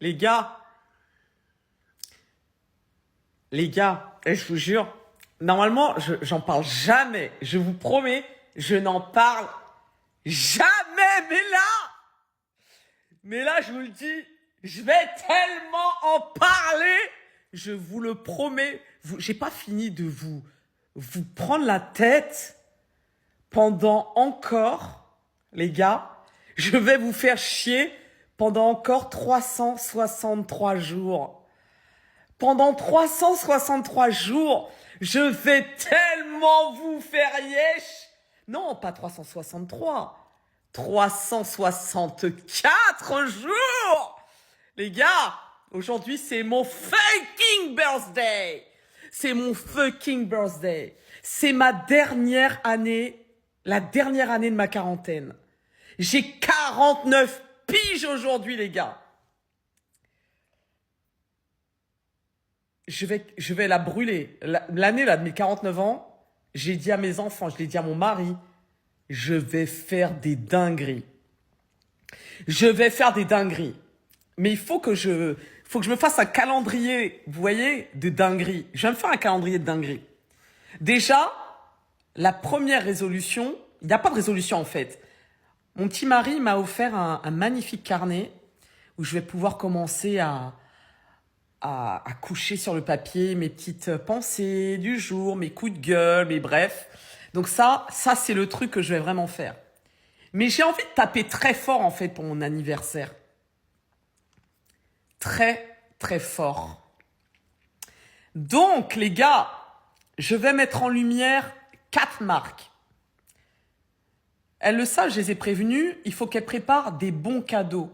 Les gars, je vous jure, normalement, j'en parle jamais. Je vous promets, je n'en parle jamais. Mais là, je vous le dis, je vais tellement en parler. Je vous le promets. J'ai pas fini de vous prendre la tête pendant encore, les gars. Je vais vous faire chier pendant encore 363 jours. Pendant 363 jours, je vais tellement vous faire yesh. Non, pas 363. 364 jours. Les gars, aujourd'hui, c'est mon fucking birthday. C'est mon fucking birthday. C'est ma dernière année, la dernière année de ma quarantaine. J'ai 49 piges aujourd'hui, les gars. Je vais la brûler. L'année là de mes 49 ans, j'ai dit à mes enfants, je l'ai dit à mon mari, je vais faire des dingueries. Je vais faire des dingueries. Mais il faut que je me fasse un calendrier, vous voyez, de dingueries. Je vais me faire un calendrier de dingueries. Déjà, la première résolution, il n'y a pas de résolution en fait. Mon petit mari m'a offert un magnifique carnet où je vais pouvoir commencer à coucher sur le papier mes petites pensées du jour, mes coups de gueule, mes bref. Donc ça c'est le truc que je vais vraiment faire. Mais j'ai envie de taper très fort en fait pour mon anniversaire. Très, très fort. Donc les gars, je vais mettre en lumière 4 marques. Elles le savent, je les ai prévenues, il faut qu'elles préparent des bons cadeaux.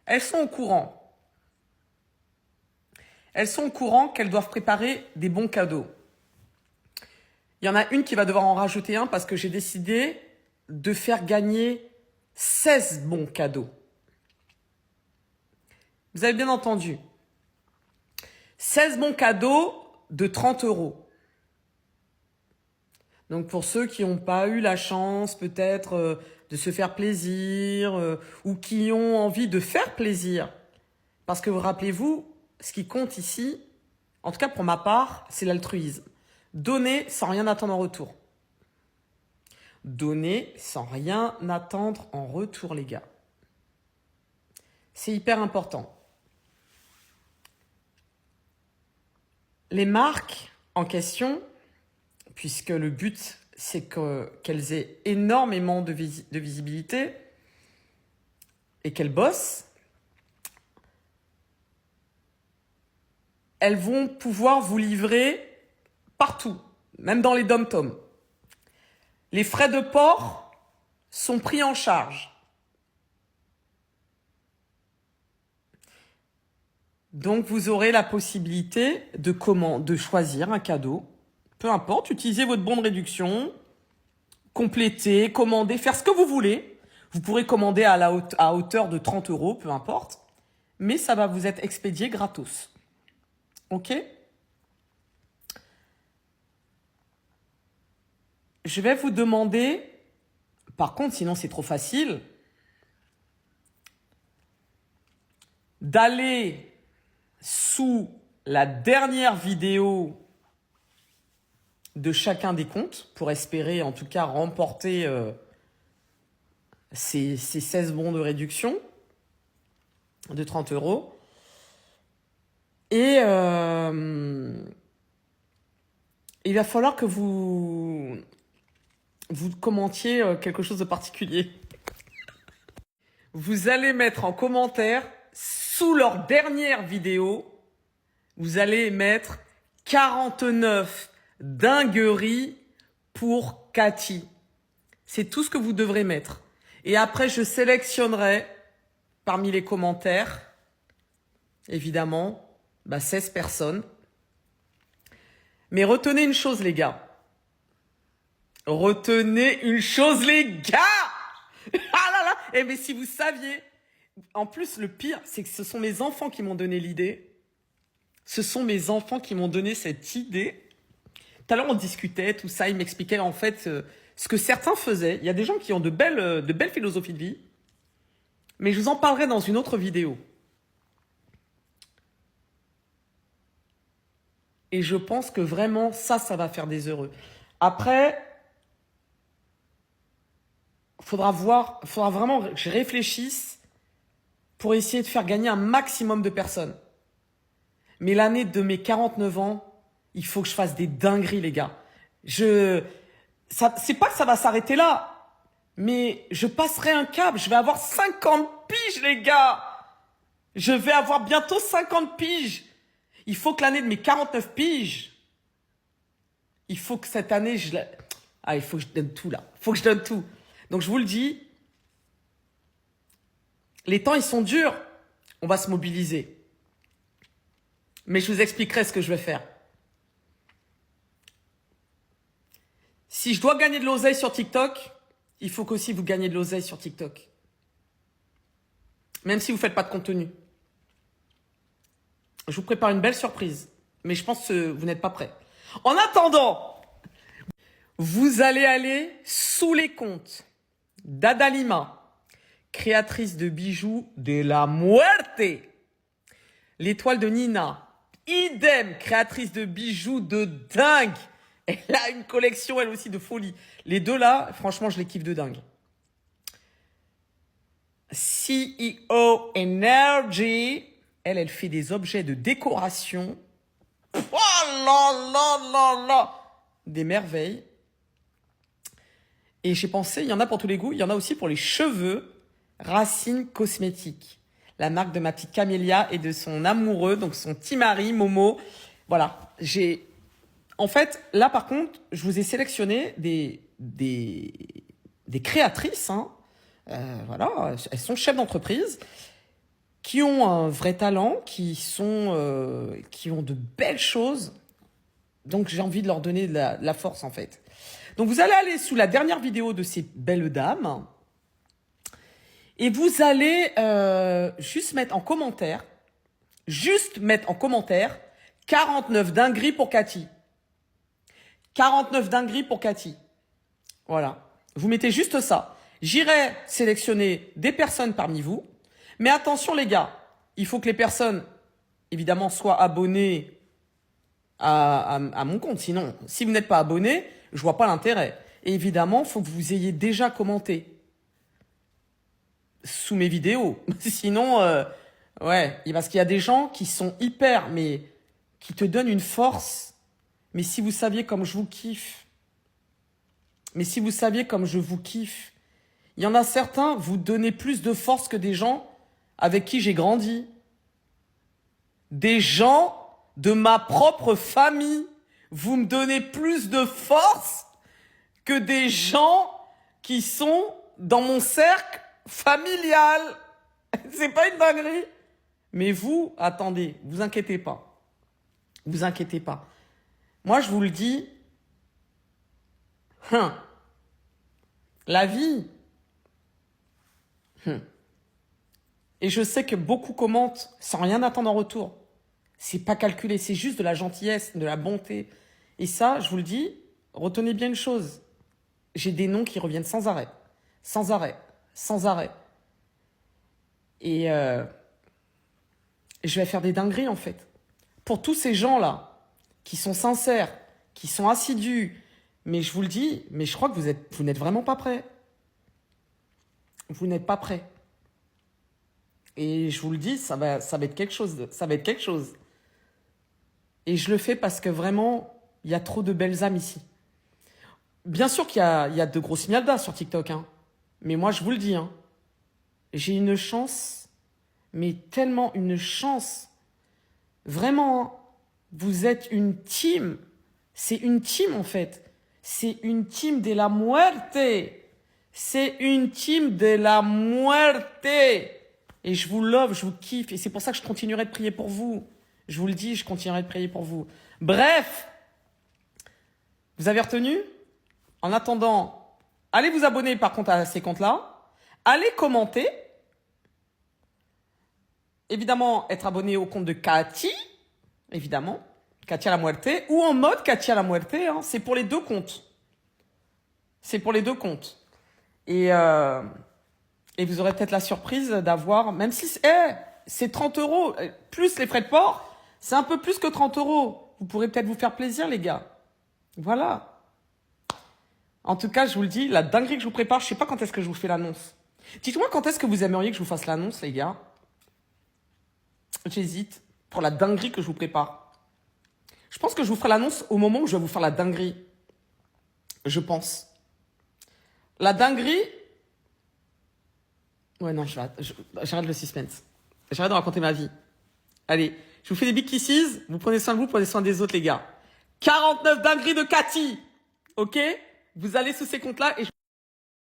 Elles sont au courant. Elles sont au courant qu'elles doivent préparer des bons cadeaux. Il y en a une qui va devoir en rajouter un parce que j'ai décidé de faire gagner 16 bons cadeaux. Vous avez bien entendu. 16 bons cadeaux de 30 €. Donc pour ceux qui n'ont pas eu la chance peut-être de se faire plaisir ou qui ont envie de faire plaisir. Parce que vous rappelez-vous, ce qui compte ici, en tout cas pour ma part, c'est l'altruisme. Donner sans rien attendre en retour. Donner sans rien attendre en retour, les gars. C'est hyper important. Les marques en question, puisque le but, c'est qu'elles aient énormément de visibilité et qu'elles bossent, elles vont pouvoir vous livrer partout, même dans les dom-toms. Les frais de port sont pris en charge. Donc, vous aurez la possibilité de choisir un cadeau. Peu importe, utilisez votre bon de réduction, compléter, commander, faire ce que vous voulez. Vous pourrez commander à hauteur de 30 €, peu importe. Mais ça va vous être expédié gratos. Ok ? Je vais vous demander, par contre, sinon c'est trop facile, d'aller sous la dernière vidéo de chacun des comptes pour espérer en tout cas remporter ces 16 bons de réduction de 30 €. Et il va falloir que vous commentiez quelque chose de particulier. Vous allez mettre en commentaire, sous leur dernière vidéo, vous allez mettre 49 dingueries pour Cathy. C'est tout ce que vous devrez mettre. Et après, je sélectionnerai parmi les commentaires, évidemment, 16 personnes. Mais retenez une chose, les gars. Retenez une chose, les gars. Ah là là. Eh mais si vous saviez, en plus le pire, c'est que ce sont mes enfants qui m'ont donné l'idée. Ce sont mes enfants qui m'ont donné cette idée. Tout à l'heure on discutait, tout ça, ils m'expliquaient en fait ce que certains faisaient. Il y a des gens qui ont de belles philosophies de vie. Mais je vous en parlerai dans une autre vidéo. Et je pense que vraiment, ça va faire des heureux. Après, faudra vraiment que je réfléchisse pour essayer de faire gagner un maximum de personnes. Mais l'année de mes 49 ans, il faut que je fasse des dingueries, les gars. C'est pas que ça va s'arrêter là, mais je passerai un cap. Je vais avoir 50 piges, les gars. Je vais avoir bientôt 50 piges. Il faut que l'année de mes 49 piges, il faut que cette année, il faut que je donne tout là. Il faut que je donne tout. Donc je vous le dis, les temps ils sont durs. On va se mobiliser. Mais je vous expliquerai ce que je vais faire. Si je dois gagner de l'oseille sur TikTok, il faut qu'aussi vous gagnez de l'oseille sur TikTok. Même si vous ne faites pas de contenu. Je vous prépare une belle surprise. Mais je pense que vous n'êtes pas prêts. En attendant, vous allez aller sous les comptes d'Adalima, créatrice de bijoux de la muerte. L'étoile de Nina, idem, créatrice de bijoux de dingue. Elle a une collection, elle aussi, de folie. Les deux là, franchement, je les kiffe de dingue. CEO Energy, elle fait des objets de décoration. Oh là là là là, des merveilles. Et j'ai pensé, il y en a pour tous les goûts, il y en a aussi pour les cheveux. Racine Cosmétiques, la marque de ma petite Camélia et de son amoureux, donc son petit mari, Momo. Voilà, en fait, là par contre, je vous ai sélectionné des créatrices, hein. Voilà, elles sont chefs d'entreprise, qui ont un vrai talent, qui ont de belles choses. Donc j'ai envie de leur donner de la force en fait. Donc vous allez aller sous la dernière vidéo de ces belles dames et vous allez juste mettre en commentaire 49 dingueries pour Cathy. 49 dingueries pour Cathy. Voilà. Vous mettez juste ça. J'irai sélectionner des personnes parmi vous. Mais attention les gars, il faut que les personnes, évidemment, soient abonnées à mon compte. Sinon, si vous n'êtes pas abonné, je vois pas l'intérêt. Et évidemment, il faut que vous ayez déjà commenté sous mes vidéos. Sinon, ouais, parce qu'il y a des gens qui sont hyper, mais qui te donnent une force. Mais si vous saviez comme je vous kiffe. Mais si vous saviez comme je vous kiffe. Il y en a certains, vous donnez plus de force que des gens avec qui j'ai grandi. Des gens de ma propre famille. Vous me donnez plus de force que des gens qui sont dans mon cercle familial. C'est pas une dinguerie. Mais vous, attendez, vous inquiétez pas. Vous inquiétez pas. Moi, je vous le dis, la vie. Et je sais que beaucoup commentent sans rien attendre en retour. C'est pas calculé, c'est juste de la gentillesse, de la bonté. Et ça, je vous le dis, retenez bien une chose. J'ai des noms qui reviennent sans arrêt. Sans arrêt. Sans arrêt. Et je vais faire des dingueries, en fait. Pour tous ces gens-là, qui sont sincères, qui sont assidus, mais je vous le dis, mais je crois que vous n'êtes vraiment pas prêts. Vous n'êtes pas prêts. Et je vous le dis, ça va être quelque chose. Ça va être quelque chose. Et je le fais parce que vraiment, il y a trop de belles âmes ici. Bien sûr qu'il y a de grosses mialdas sur TikTok, hein. Mais moi, je vous le dis, hein. J'ai une chance, mais tellement une chance. Vraiment, hein. Vous êtes une team. C'est une team, en fait. C'est une team de la muerte. C'est une team de la muerte. Et je vous love, je vous kiffe. Et c'est pour ça que je continuerai de prier pour vous. Je vous le dis, je continuerai de prier pour vous. Bref, vous avez retenu? En attendant, allez vous abonner par contre à ces comptes-là. Allez commenter. Évidemment, être abonné au compte de Cathy. Évidemment. Cathy à la muerte. Ou en mode Cathy à la muerte. Hein. C'est pour les deux comptes. C'est pour les deux comptes. Et Et vous aurez peut-être la surprise d'avoir, même si c'est 30 euros, plus les frais de port, c'est un peu plus que 30 euros. Vous pourrez peut-être vous faire plaisir, les gars. Voilà. En tout cas, je vous le dis, la dinguerie que je vous prépare, je sais pas quand est-ce que je vous fais l'annonce. Dites-moi quand est-ce que vous aimeriez que je vous fasse l'annonce, les gars. J'hésite pour la dinguerie que je vous prépare. Je pense que je vous ferai l'annonce au moment où je vais vous faire la dinguerie. Je pense. La dinguerie... Ouais, non, j'arrête le suspense. J'arrête de raconter ma vie. Allez, je vous fais des big kisses. Vous prenez soin de vous, prenez soin des autres, les gars. 49 dingueries de Cathy. Ok? Vous allez sous ces comptes-là et